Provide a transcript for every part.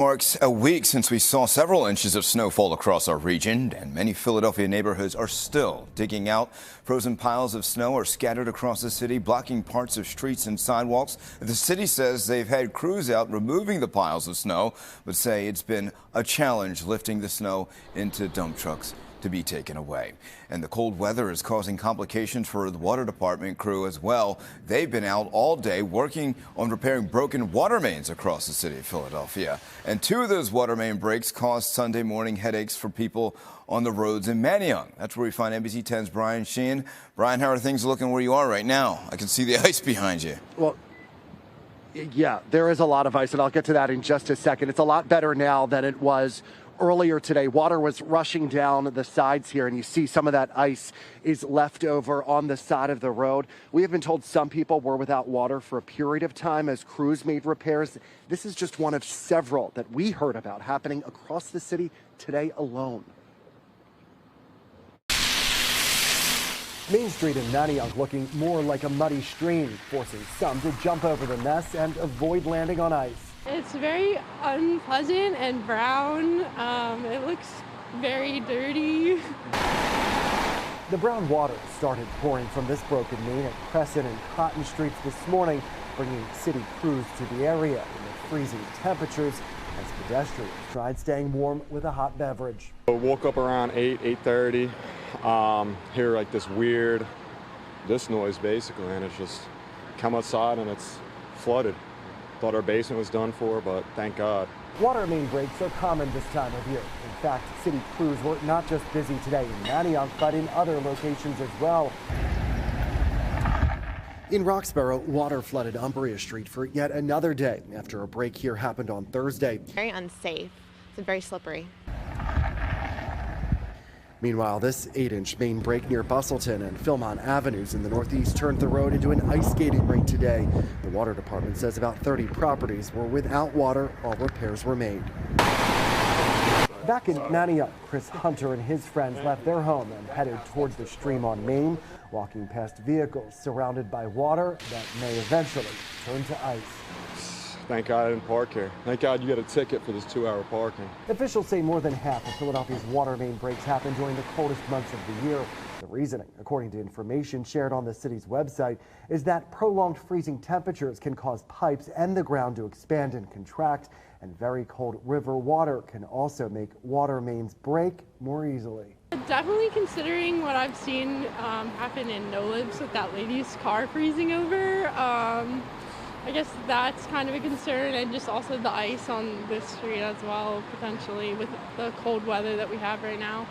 Marks a week since we saw several inches of snow fall across our region, and many Philadelphia neighborhoods are still digging out. Frozen piles of snow are scattered across the city, blocking parts of streets and sidewalks. The city says they've had crews out removing the piles of snow, but say it's been a challenge lifting the snow into dump trucks to be taken away. And the cold weather is causing complications for the water department crew as well. They've been out all day working on repairing broken water mains across the city of Philadelphia. And two of those water main breaks caused Sunday morning headaches for people on the roads in Manayunk. That's where we find NBC 10's Brian Sheehan. Brian, how are things looking where you are right now? I can see the ice behind you. Well, yeah, there is a lot of ice, and I'll get to that in just a second. It's a lot better now than it was earlier today. Water was rushing down the sides here, and you see some of that ice is left over on the side of the road. We have been told some people were without water for a period of time as crews made repairs. This is just one of several that we heard about happening across the city today alone. Main Street in Manayunk looking more like a muddy stream, forcing some to jump over the mess and avoid landing on ice. It's very unpleasant and brown. It looks very dirty. The brown water started pouring from this broken main at Crescent and Cotton Streets this morning, bringing city crews to the area in the freezing temperatures as pedestrians tried staying warm with a hot beverage. I woke up around 8:30, hear like this noise basically, and it's just come outside and it's flooded. Thought our basement was done for, but thank God. Water main breaks are common this time of year. In fact, city crews were not just busy today in Manayunk, but in other locations as well. In Roxborough, water flooded Umbria Street for yet another day after a break here happened on Thursday. Very unsafe. It's very slippery. Meanwhile, this 8-inch main break near Bustleton and Philmont Avenues in the northeast turned the road into an ice skating rink today. The water department says about 30 properties were without water while repairs were made. Back in Manayunk, Chris Hunter and his friends left their home and headed towards the stream on Main, walking past vehicles surrounded by water that may eventually turn to ice. Thank God I didn't park here. Thank God you get a ticket for this 2-hour parking. Officials say more than half of Philadelphia's water main breaks happen during the coldest months of the year. The reasoning, according to information shared on the city's website, is that prolonged freezing temperatures can cause pipes and the ground to expand and contract, and very cold river water can also make water mains break more easily. Definitely considering what I've seen happen in No Libs with that lady's car freezing over. I guess that's kind of a concern, and just also the ice on this street as well, potentially, with the cold weather that we have right now.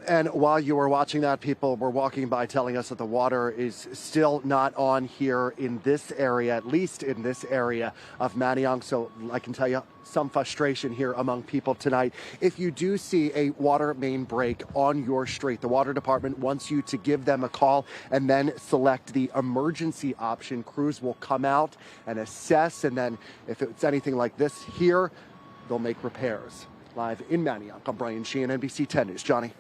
And while you were watching that, people were walking by telling us that the water is still not on here in this area, at least in this area of Manayunk. So I can tell you some frustration here among people tonight. If you do see a water main break on your street, the water department wants you to give them a call and then select the emergency option. Crews will come out and assess, and then if it's anything like this here, they'll make repairs. Live in Manayunk, I'm Brian Sheehan, NBC 10 News. Johnny.